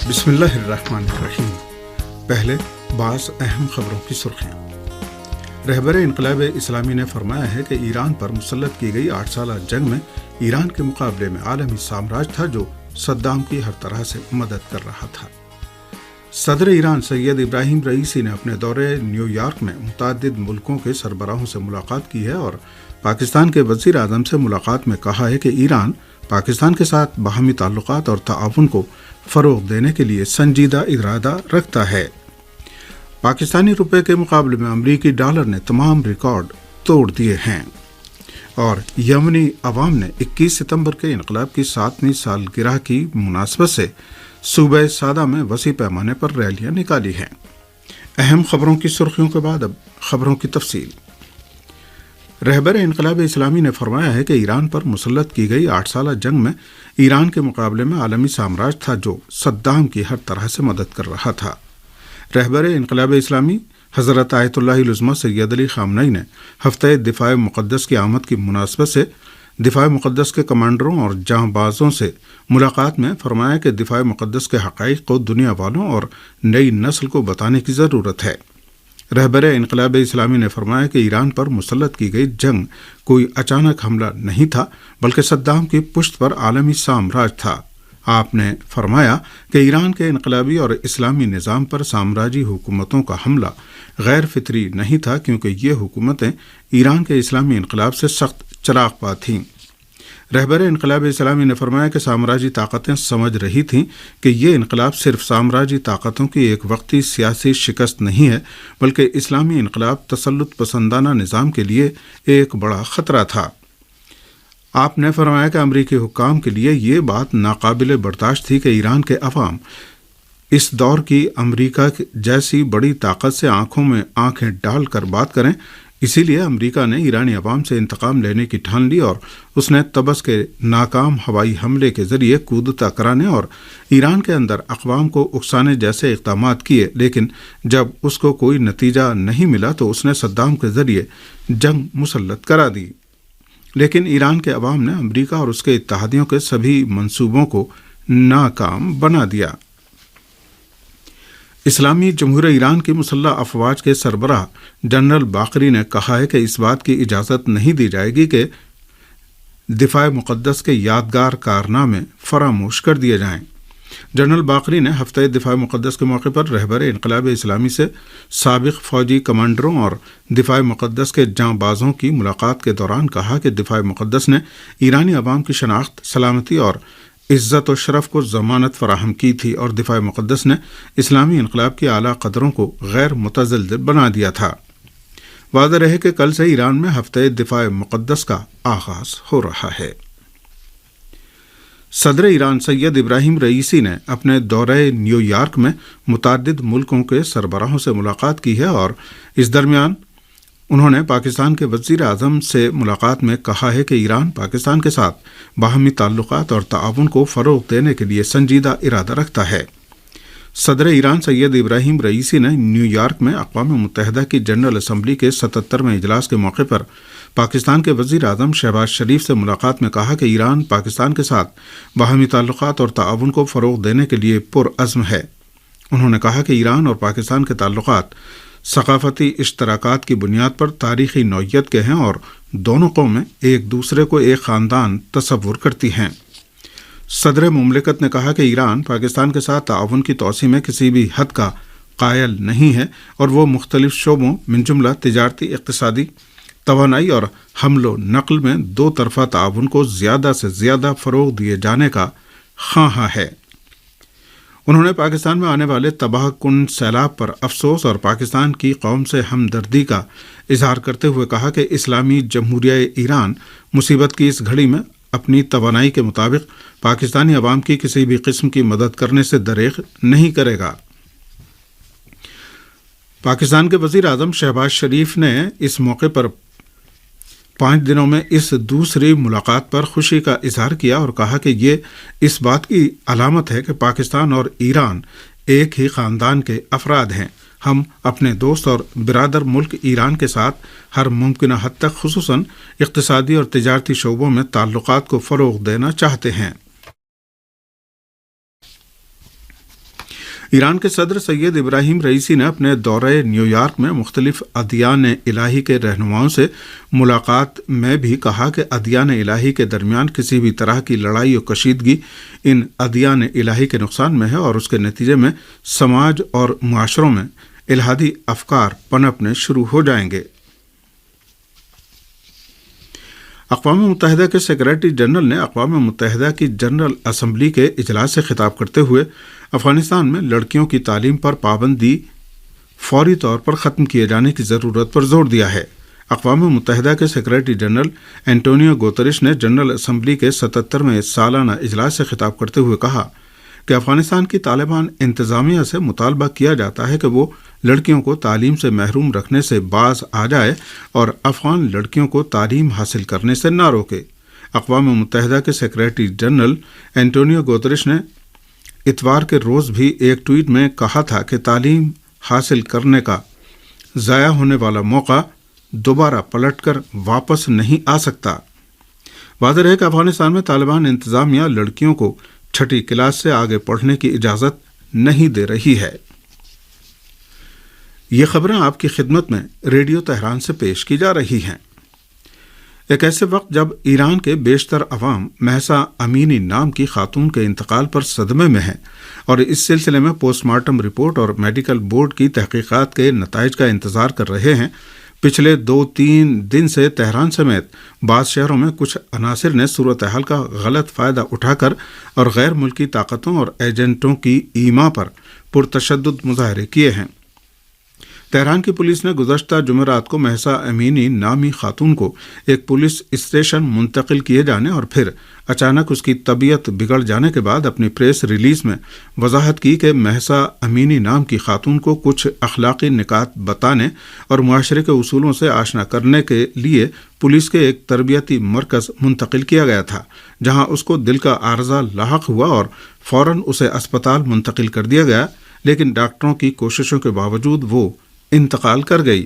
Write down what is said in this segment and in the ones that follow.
بسم اللہ الرحمن الرحیم۔ پہلے بعض اہم خبروں کی سرخیاں۔ رہبر انقلاب اسلامی نے فرمایا ہے کہ ایران پر مسلط کی گئی 8 سالہ جنگ میں ایران کے مقابلے میں عالمی سامراج تھا جو صدام کی ہر طرح سے مدد کر رہا تھا۔ صدر ایران سید ابراہیم رئیسی نے اپنے دورے نیو یارک میں متعدد ملکوں کے سربراہوں سے ملاقات کی ہے اور پاکستان کے وزیر اعظم سے ملاقات میں کہا ہے کہ ایران پاکستان کے ساتھ باہمی تعلقات اور تعاون کو فروغ دینے کے لیے سنجیدہ ارادہ رکھتا ہے۔ پاکستانی روپے کے مقابلے میں امریکی ڈالر نے تمام ریکارڈ توڑ دیے ہیں اور یمنی عوام نے 21 ستمبر کے انقلاب کی 7ویں سالگرہ کی مناسبت سے صوبہ سعدہ میں وسیع پیمانے پر ریلیاں نکالی ہیں۔ اہم خبروں کی سرخیوں کے بعد اب خبروں کی تفصیل۔ رہبر انقلاب اسلامی نے فرمایا ہے کہ ایران پر مسلط کی گئی 8 سالہ جنگ میں ایران کے مقابلے میں عالمی سامراج تھا جو صدام کی ہر طرح سے مدد کر رہا تھا۔ رہبر انقلاب اسلامی حضرت آیت اللہ العظمہ سید علی خامنئی نے ہفتہ دفاع مقدس کی آمد کی مناسبت سے دفاع مقدس کے کمانڈروں اور جاں بازوں سے ملاقات میں فرمایا کہ دفاع مقدس کے حقائق کو دنیا والوں اور نئی نسل کو بتانے کی ضرورت ہے۔ رہبر انقلاب اسلامی نے فرمایا کہ ایران پر مسلط کی گئی جنگ کوئی اچانک حملہ نہیں تھا بلکہ صدام کی پشت پر عالمی سامراج تھا۔ آپ نے فرمایا کہ ایران کے انقلابی اور اسلامی نظام پر سامراجی حکومتوں کا حملہ غیر فطری نہیں تھا کیونکہ یہ حکومتیں ایران کے اسلامی انقلاب سے سخت چراغ پا تھیں۔ رہبر انقلاب اسلامی نے فرمایا کہ سامراجی طاقتیں سمجھ رہی تھیں کہ یہ انقلاب صرف سامراجی طاقتوں کی ایک وقتی سیاسی شکست نہیں ہے بلکہ اسلامی انقلاب تسلط پسندانہ نظام کے لیے ایک بڑا خطرہ تھا۔ آپ نے فرمایا کہ امریکی حکام کے لیے یہ بات ناقابل برداشت تھی کہ ایران کے عوام اس دور کی امریکہ جیسی بڑی طاقت سے آنکھوں میں آنکھیں ڈال کر بات کریں۔ اسی لیے امریکہ نے ایرانی عوام سے انتقام لینے کی ٹھان لی اور اس نے طبس کے ناکام ہوائی حملے کے ذریعے کودتا کرانے اور ایران کے اندر اقوام کو اکسانے جیسے اقدامات کیے، لیکن جب اس کو کوئی نتیجہ نہیں ملا تو اس نے صدام کے ذریعے جنگ مسلط کرا دی۔ لیکن ایران کے عوام نے امریکہ اور اس کے اتحادیوں کے سبھی منصوبوں کو ناکام بنا دیا۔ اسلامی جمہوریہ ایران کی مسلح افواج کے سربراہ جنرل باقری نے کہا ہے کہ اس بات کی اجازت نہیں دی جائے گی کہ دفاع مقدس کے یادگار کارنامے فراموش کر دیے جائیں۔ جنرل باقری نے ہفتہ دفاع مقدس کے موقع پر رہبر انقلاب اسلامی سے سابق فوجی کمانڈروں اور دفاع مقدس کے جاں بازوں کی ملاقات کے دوران کہا کہ دفاع مقدس نے ایرانی عوام کی شناخت، سلامتی اور عزت و شرف کو ضمانت فراہم کی تھی اور دفاع مقدس نے اسلامی انقلاب کی اعلیٰ قدروں کو غیر متزلزل بنا دیا تھا۔ واضح رہے کہ کل سے ایران میں ہفتہ دفاع مقدس کا آغاز ہو رہا ہے۔ صدر ایران سید ابراہیم رئیسی نے اپنے دورے نیو یارک میں متعدد ملکوں کے سربراہوں سے ملاقات کی ہے اور اس درمیان انہوں نے پاکستان کے وزیر اعظم سے ملاقات میں کہا ہے کہ ایران پاکستان کے ساتھ باہمی تعلقات اور تعاون کو فروغ دینے کے لیے سنجیدہ ارادہ رکھتا ہے۔ صدر ایران سید ابراہیم رئیسی نے نیو یارک میں اقوام متحدہ کی جنرل اسمبلی کے 77ویں اجلاس کے موقع پر پاکستان کے وزیر اعظم شہباز شریف سے ملاقات میں کہا کہ ایران پاکستان کے ساتھ باہمی تعلقات اور تعاون کو فروغ دینے کے لیے پرعزم ہے۔ انہوں نے کہا کہ ایران اور پاکستان کے تعلقات ثقافتی اشتراکات کی بنیاد پر تاریخی نوعیت کے ہیں اور دونوں قومیں ایک دوسرے کو ایک خاندان تصور کرتی ہیں۔ صدر مملکت نے کہا کہ ایران پاکستان کے ساتھ تعاون کی توسیع میں کسی بھی حد کا قائل نہیں ہے اور وہ مختلف شعبوں من جملہ تجارتی، اقتصادی، توانائی اور حمل و نقل میں دو طرفہ تعاون کو زیادہ سے زیادہ فروغ دیے جانے کا خواہاں ہے۔ انہوں نے پاکستان میں آنے والے تباہ کن سیلاب پر افسوس اور پاکستان کی قوم سے ہمدردی کا اظہار کرتے ہوئے کہا کہ اسلامی جمہوریہ ایران مصیبت کی اس گھڑی میں اپنی توانائی کے مطابق پاکستانی عوام کی کسی بھی قسم کی مدد کرنے سے دریغ نہیں کرے گا۔ پاکستان کے وزیر اعظم شہباز شریف نے اس موقع پر 5 دنوں میں اس دوسری ملاقات پر خوشی کا اظہار کیا اور کہا کہ یہ اس بات کی علامت ہے کہ پاکستان اور ایران ایک ہی خاندان کے افراد ہیں۔ ہم اپنے دوست اور برادر ملک ایران کے ساتھ ہر ممکنہ حد تک خصوصاً اقتصادی اور تجارتی شعبوں میں تعلقات کو فروغ دینا چاہتے ہیں۔ ایران کے صدر سید ابراہیم رئیسی نے اپنے دورے نیو یارک میں مختلف ادیان الہی کے رہنماؤں سے ملاقات میں بھی کہا کہ ادیان الہی کے درمیان کسی بھی طرح کی لڑائی و کشیدگی ان ادیان الہی کے نقصان میں ہے اور اس کے نتیجے میں سماج اور معاشروں میں الہادی افکار پنپنے شروع ہو جائیں گے۔ اقوام متحدہ کے سیکریٹری جنرل نے اقوام متحدہ کی جنرل اسمبلی کے اجلاس سے خطاب کرتے ہوئے افغانستان میں لڑکیوں کی تعلیم پر پابندی فوری طور پر ختم کیے جانے کی ضرورت پر زور دیا ہے۔ اقوام متحدہ کے سیکریٹری جنرل اینٹونیو گوتریش نے جنرل اسمبلی کے 77ویں سالانہ اجلاس سے خطاب کرتے ہوئے کہا کہ افغانستان کی طالبان انتظامیہ سے مطالبہ کیا جاتا ہے کہ وہ لڑکیوں کو تعلیم سے محروم رکھنے سے باز آ جائے اور افغان لڑکیوں کو تعلیم حاصل کرنے سے نہ روکے۔ اقوام متحدہ کے سیکریٹری جنرل اینٹونیو گوتریش نے اتوار کے روز بھی ایک ٹویٹ میں کہا تھا کہ تعلیم حاصل کرنے کا ضائع ہونے والا موقع دوبارہ پلٹ کر واپس نہیں آ سکتا۔ واضح ہے کہ افغانستان میں طالبان انتظامیہ لڑکیوں کو 6ٹھی کلاس سے آگے پڑھنے کی اجازت نہیں دے رہی ہے۔ یہ خبریں آپ کی خدمت میں ریڈیو تہران سے پیش کی جا رہی ہیں۔ ایک ایسے وقت جب ایران کے بیشتر عوام مہسا امینی نام کی خاتون کے انتقال پر صدمے میں ہیں اور اس سلسلے میں پوسٹ مارٹم رپورٹ اور میڈیکل بورڈ کی تحقیقات کے نتائج کا انتظار کر رہے ہیں، پچھلے 2-3 دن سے تہران سمیت بعض شہروں میں کچھ عناصر نے صورتحال کا غلط فائدہ اٹھا کر اور غیر ملکی طاقتوں اور ایجنٹوں کی ایما پر پرتشدد مظاہرے کیے ہیں۔ تہران کی پولیس نے گزشتہ جمعرات کو مہسا امینی نامی خاتون کو ایک پولیس اسٹیشن منتقل کیے جانے اور پھر اچانک اس کی طبیعت بگڑ جانے کے بعد اپنی پریس ریلیز میں وضاحت کی کہ مہسا امینی نام کی خاتون کو کچھ اخلاقی نکات بتانے اور معاشرے کے اصولوں سے آشنا کرنے کے لیے پولیس کے ایک تربیتی مرکز منتقل کیا گیا تھا، جہاں اس کو دل کا عارضہ لاحق ہوا اور فوراً اسے اسپتال منتقل کر دیا گیا، لیکن ڈاکٹروں کی کوششوں کے باوجود وہ انتقال کر گئی۔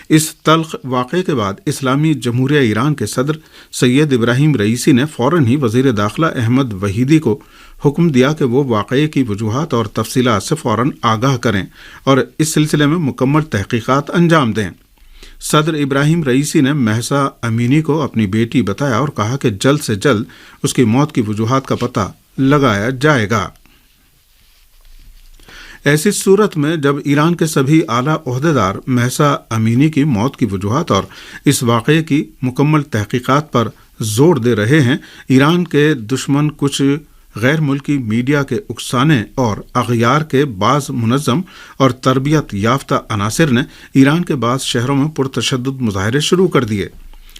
اس تلخ واقعے کے بعد اسلامی جمہوریہ ایران کے صدر سید ابراہیم رئیسی نے فوراً ہی وزیر داخلہ احمد وحیدی کو حکم دیا کہ وہ واقعے کی وجوہات اور تفصیلات سے فوراً آگاہ کریں اور اس سلسلے میں مکمل تحقیقات انجام دیں۔ صدر ابراہیم رئیسی نے مہسا امینی کو اپنی بیٹی بتایا اور کہا کہ جلد سے جلد اس کی موت کی وجوہات کا پتہ لگایا جائے گا۔ ایسی صورت میں جب ایران کے سبھی اعلیٰ عہدیدار مہسا امینی کی موت کی وجوہات اور اس واقعے کی مکمل تحقیقات پر زور دے رہے ہیں، ایران کے دشمن کچھ غیر ملکی میڈیا کے اکسانے اور اغیار کے بعض منظم اور تربیت یافتہ عناصر نے ایران کے بعض شہروں میں پرتشدد مظاہرے شروع کر دیے۔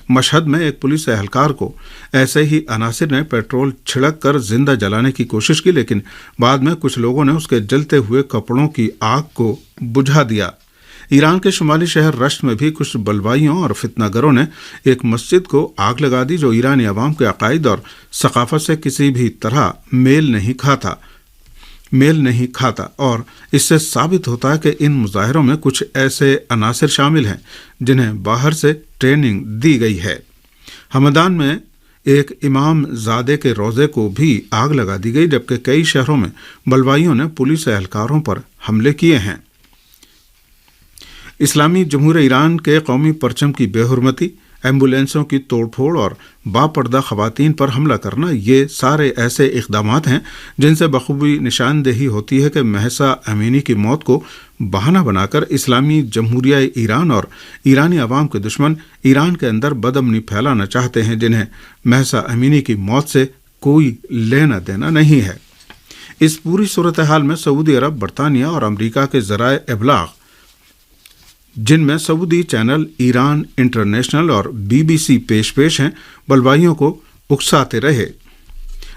مشہد میں ایک پولیس اہلکار کو ایسے ہی عناصر نے پیٹرول چھڑک کر زندہ جلانے کی کوشش کی، لیکن بعد میں کچھ لوگوں نے اس کے جلتے ہوئے کپڑوں کی آگ کو بجھا دیا۔ ایران کے شمالی شہر رشت میں بھی کچھ بلوائیوں اور فتنہ گروں نے ایک مسجد کو آگ لگا دی جو ایرانی عوام کے عقائد اور ثقافت سے کسی بھی طرح میل نہیں کھاتا اور اس سے ثابت ہوتا ہے کہ ان مظاہروں میں کچھ ایسے عناصر شامل ہیں جنہیں باہر سے ٹریننگ دی گئی ہے۔ ہمدان میں ایک امام زادے کے روضے کو بھی آگ لگا دی گئی، جبکہ کئی شہروں میں بلوائیوں نے پولیس اہلکاروں پر حملے کیے ہیں۔ اسلامی جمہوریہ ایران کے قومی پرچم کی بے حرمتی، ایمبولینسوں کی توڑ پھوڑ اور باپردہ خواتین پر حملہ کرنا، یہ سارے ایسے اقدامات ہیں جن سے بخوبی نشاندہی ہوتی ہے کہ مہسا امینی کی موت کو بہانہ بنا کر اسلامی جمہوریہ ایران اور ایرانی عوام کے دشمن ایران کے اندر بدامنی پھیلانا چاہتے ہیں، جنہیں مہسا امینی کی موت سے کوئی لینا دینا نہیں ہے۔ اس پوری صورتحال میں سعودی عرب، برطانیہ اور امریکہ کے ذرائع ابلاغ، جن میں سعودی چینل ایران انٹرنیشنل اور BBC پیش ہیں، بلوائیوں کو اکساتے رہے،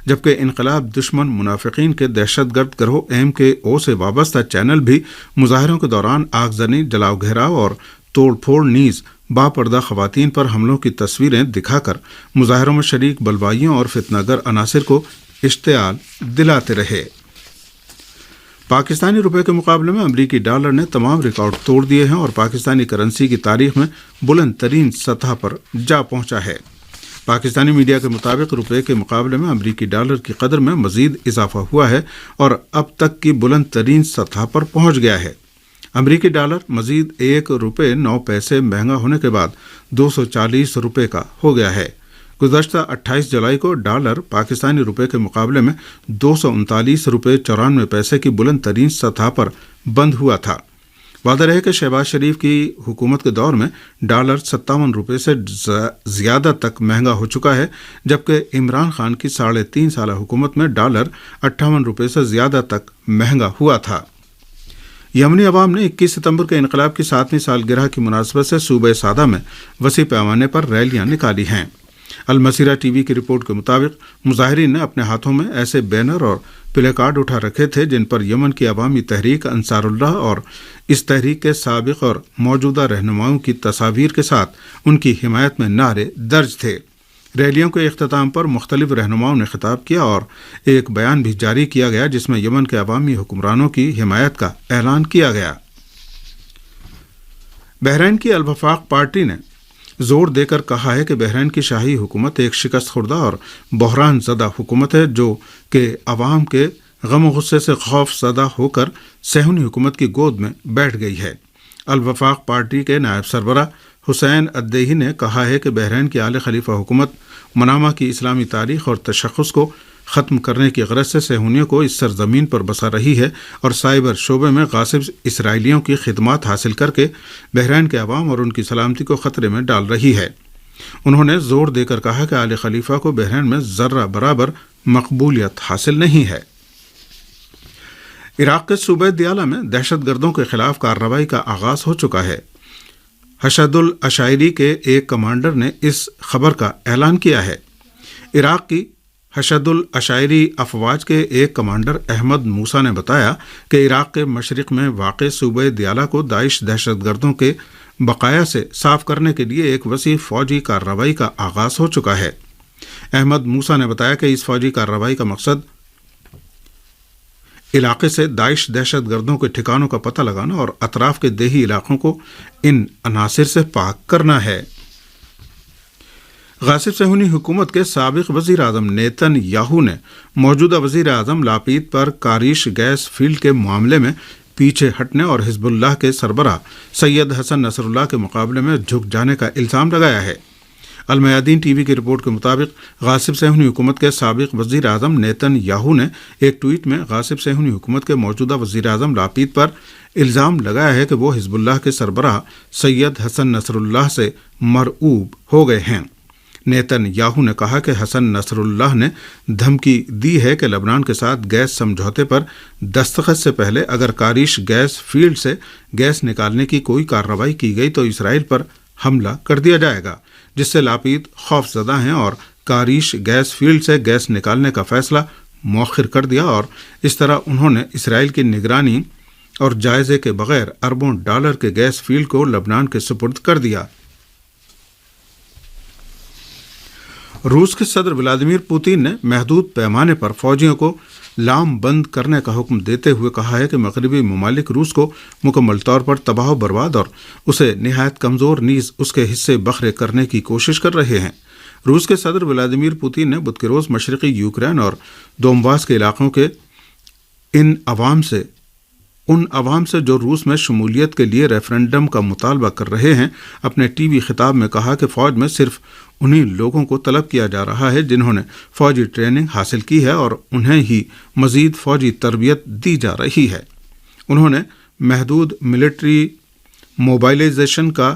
جبکہ انقلاب دشمن منافقین کے دہشت گرد گروہ MKO سے وابستہ چینل بھی مظاہروں کے دوران آگزنی، جلاؤ گھیراؤ اور توڑ پھوڑ نیز باپردہ خواتین پر حملوں کی تصویریں دکھا کر مظاہروں میں شریک بلوائیوں اور فتنہ گر عناصر کو اشتعال دلاتے رہے۔ پاکستانی روپے کے مقابلے میں امریکی ڈالر نے تمام ریکارڈ توڑ دیے ہیں اور پاکستانی کرنسی کی تاریخ میں بلند ترین سطح پر جا پہنچا ہے۔ پاکستانی میڈیا کے مطابق روپے کے مقابلے میں امریکی ڈالر کی قدر میں مزید اضافہ ہوا ہے اور اب تک کی بلند ترین سطح پر پہنچ گیا ہے۔ امریکی ڈالر مزید 1 روپے 9 پیسے مہنگا ہونے کے بعد 240 روپے کا ہو گیا ہے۔ گزشتہ 28 جولائی کو ڈالر پاکستانی روپے کے مقابلے میں 239 روپے 94 پیسے کی بلند ترین سطح پر بند ہوا تھا۔ واضح ہے کہ شہباز شریف کی حکومت کے دور میں ڈالر 57 روپے سے زیادہ تک مہنگا ہو چکا ہے، جبکہ عمران خان کی 3.5 سالہ حکومت میں ڈالر 58 روپے سے زیادہ تک مہنگا ہوا تھا۔ یمنی عوام نے 21 ستمبر کے انقلاب کی 7ویں سالگرہ کی مناسبت سے صوبہ سعدہ میں وسیع پیمانے پر ریلیاں نکالی ہیں۔ المسیرہ ٹی وی کی رپورٹ کے مطابق مظاہرین نے اپنے ہاتھوں میں ایسے بینر اور پلے کارڈ اٹھا رکھے تھے جن پر یمن کی عوامی تحریک انصار اللہ اور اس تحریک کے سابق اور موجودہ رہنماؤں کی تصاویر کے ساتھ ان کی حمایت میں نعرے درج تھے۔ ریلیوں کے اختتام پر مختلف رہنماؤں نے خطاب کیا اور ایک بیان بھی جاری کیا گیا جس میں یمن کے عوامی حکمرانوں کی حمایت کا اعلان کیا گیا۔ بحرین کی الوفاق پارٹی نے زور دے کر کہا ہے کہ بحرین کی شاہی حکومت ایک شکست خوردہ اور بحران زدہ حکومت ہے جو کہ عوام کے غم و غصے سے خوف زدہ ہو کر صہیونی حکومت کی گود میں بیٹھ گئی ہے۔ الوفاق پارٹی کے نائب سربراہ حسین الدیہی نے کہا ہے کہ بحرین کی آل خلیفہ حکومت منامہ کی اسلامی تاریخ اور تشخص کو ختم کرنے کی غرض سے صہیونیوں کو اس سرزمین پر بسا رہی ہے اور سائبر شعبے میں غاصب اسرائیلیوں کی خدمات حاصل کر کے بحرین کے عوام اور ان کی سلامتی کو خطرے میں ڈال رہی ہے۔ انہوں نے زور دے کر کہا کہ آل خلیفہ کو بحرین میں ذرہ برابر مقبولیت حاصل نہیں ہے۔ عراق کے صوبہ دیالہ میں دہشت گردوں کے خلاف کارروائی کا آغاز ہو چکا ہے۔ حشد العشائری کے ایک کمانڈر نے اس خبر کا اعلان کیا ہے۔ عراق کی حشد العشائری افواج کے ایک کمانڈر احمد موسیٰ نے بتایا کہ عراق کے مشرق میں واقع صوبہ دیالہ کو داعش دہشت گردوں کے بقایا سے صاف کرنے کے لیے ایک وسیع فوجی کارروائی کا آغاز ہو چکا ہے۔ احمد موسیٰ نے بتایا کہ اس فوجی کارروائی کا مقصد علاقے سے داعش دہشت گردوں کے ٹھکانوں کا پتہ لگانا اور اطراف کے دیہی علاقوں کو ان عناصر سے پاک کرنا ہے۔ غاصب صہیونی حکومت کے سابق وزیر اعظم نیتن یاہو نے موجودہ وزیر اعظم لاپید پر کاریش گیس فیلڈ کے معاملے میں پیچھے ہٹنے اور حزب اللہ کے سربراہ سید حسن نصر اللہ کے مقابلے میں جھک جانے کا الزام لگایا ہے۔ المیادین ٹی وی کی رپورٹ کے مطابق غاصب صہیونی حکومت کے سابق وزیر اعظم نیتن یاہو نے ایک ٹویٹ میں غاصب صہیونی حکومت کے موجودہ وزیر اعظم لاپید پر الزام لگایا ہے کہ وہ حزب اللہ کے سربراہ سید حسن نصر اللہ سے مرعوب ہو گئے ہیں۔ نیتن یاہو نے کہا کہ حسن نصر اللہ نے دھمکی دی ہے کہ لبنان کے ساتھ گیس سمجھوتے پر دستخط سے پہلے اگر کاریش گیس فیلڈ سے گیس نکالنے کی کوئی کارروائی کی گئی تو اسرائیل پر حملہ کر دیا جائے گا، جس سے لاپید خوف زدہ ہیں اور کاریش گیس فیلڈ سے گیس نکالنے کا فیصلہ مؤخر کر دیا اور اس طرح انہوں نے اسرائیل کی نگرانی اور جائزے کے بغیر اربوں ڈالر کے گیس فیلڈ کو لبنان کے سپرد کر دیا۔ روس کے صدر ولادیمیر پوتین نے محدود پیمانے پر فوجیوں کو لام بند کرنے کا حکم دیتے ہوئے کہا ہے کہ مغربی ممالک روس کو مکمل طور پر تباہ و برباد اور اسے نہایت کمزور نیز اس کے حصے بکھرے کرنے کی کوشش کر رہے ہیں۔ روس کے صدر ولادیمیر پوتین نے بدھ کے روز مشرقی یوکرین اور دونباس کے علاقوں کے ان عوام سے جو روس میں شمولیت کے لیے ریفرنڈم کا مطالبہ کر رہے ہیں اپنے ٹی وی خطاب میں کہا کہ فوج میں صرف انہی لوگوں کو طلب کیا جا رہا ہے جنہوں نے فوجی ٹریننگ حاصل کی ہے اور انہیں ہی مزید فوجی تربیت دی جا رہی ہے۔ انہوں نے محدود ملٹری موبائلائزیشن کا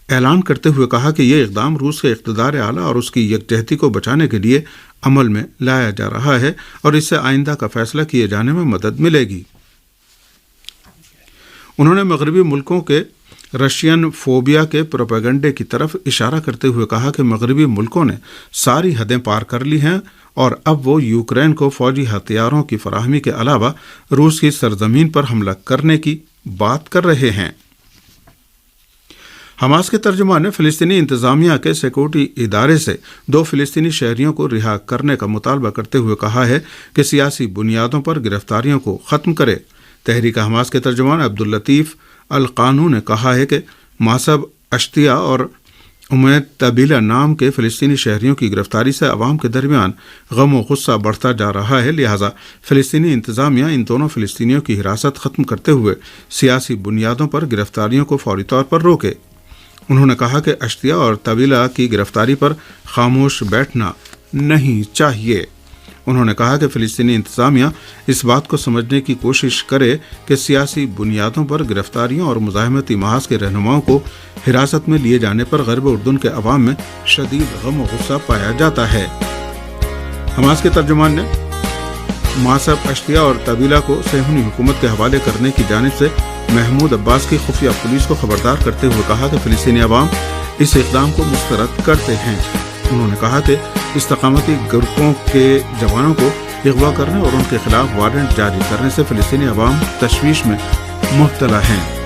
اعلان کرتے ہوئے کہا کہ یہ اقدام روس کے اقتدار اعلیٰ اور اس کی یکجہتی کو بچانے کے لیے عمل میں لایا جا رہا ہے اور اس سے آئندہ کا فیصلہ کیے جانے میں مدد ملے گی۔ انہوں نے مغربی ملکوں کے رشین فوبیا کے پروپیگنڈے کی طرف اشارہ کرتے ہوئے کہا کہ مغربی ملکوں نے ساری حدیں پار کر لی ہیں اور اب وہ یوکرین کو فوجی ہتھیاروں کی فراہمی کے علاوہ روس کی سرزمین پر حملہ کرنے کی بات کر رہے ہیں۔ حماس کے ترجمان نے فلسطینی انتظامیہ کے سیکورٹی ادارے سے 2 فلسطینی شہریوں کو رہا کرنے کا مطالبہ کرتے ہوئے کہا ہے کہ سیاسی بنیادوں پر گرفتاریوں کو ختم کرے۔ تحریک حماس کے ترجمان عبداللطیف القانو نے کہا ہے کہ ماسب اشتیا اور امید طبیلہ نام کے فلسطینی شہریوں کی گرفتاری سے عوام کے درمیان غم و غصہ بڑھتا جا رہا ہے، لہٰذا فلسطینی انتظامیہ ان دونوں فلسطینیوں کی حراست ختم کرتے ہوئے سیاسی بنیادوں پر گرفتاریوں کو فوری طور پر روکے۔ انہوں نے کہا کہ اشتیا اور طویلہ کی گرفتاری پر خاموش بیٹھنا نہیں چاہیے۔ انہوں نے کہا کہ فلسطینی انتظامیہ اس بات کو سمجھنے کی کوشش کرے کہ سیاسی بنیادوں پر گرفتاریوں اور مزاحمتی محاذ کے رہنماؤں کو حراست میں لیے جانے پر غرب اردن کے عوام میں شدید غم و غصہ پایا جاتا ہے۔ حماس کے ترجمان نے معصب اشتیا اور طویلہ کو صہیونی حکومت کے حوالے کرنے کی جانب سے محمود عباس کی خفیہ پولیس کو خبردار کرتے ہوئے کہا کہ فلسطینی عوام اس اقدام کو مسترد کرتے ہیں۔ انہوں نے کہا کہ استقامتی گروپوں کے جوانوں کو اغوا کرنے اور ان کے خلاف وارنٹ جاری کرنے سے فلسطینی عوام تشویش میں مبتلا ہیں۔